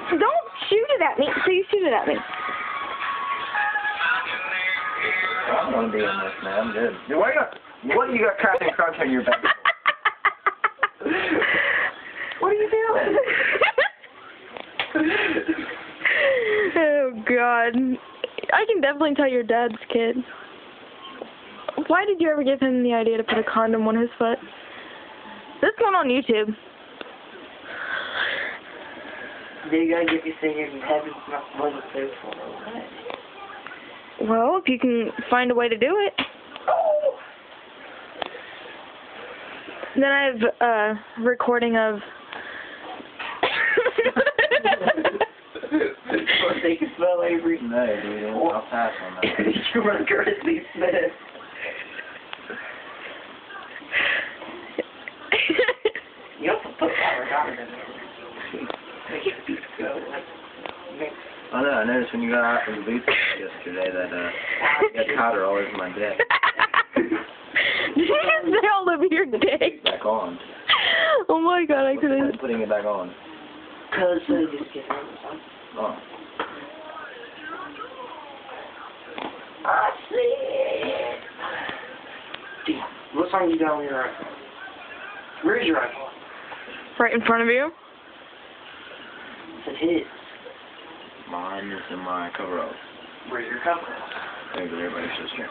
Don't shoot it at me. Please shoot it at me. I don't want to be in this, man. I'm good. Dude, what do you got Captain Crunch on your back? What are you doing? Oh, God. I can definitely tell your dad's kid. Why did you ever give him the idea to put a condom on his foot? This one on YouTube. They gotta get you singing in heaven's not wasn't faithful. Well, if you can find a way to do it. Then I have a recording of... They can smell Avery. No, dude, I'll pass on that. You run Grizzly Smith. You also put that in there. Make it go. I know, I noticed when you got out from the booth yesterday that you had powder all over my dick. Did you just say all over your dick? Back on. Oh my God, I couldn't. Putting it back on. Cause just get Oh. I see it. Damn. What song you got on your iPhone? Where's your iPhone? Right in front of you? It's his. Mine is in my cover-up. Where's your cover? Thank you, everybody's sister.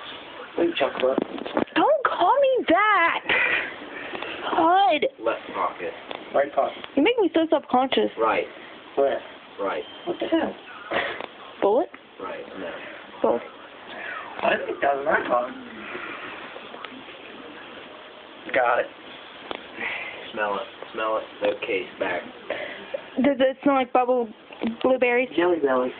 Wait, chocolate. Don't call me that! God! Left pocket. Right pocket. You make me so subconscious. Right. Left. Right. What the hell? Bullet? Right. No. Both. I think that was my pocket. Got it. Smell it. Smell it. No case back. Does it smell like blueberries? Jelly belly.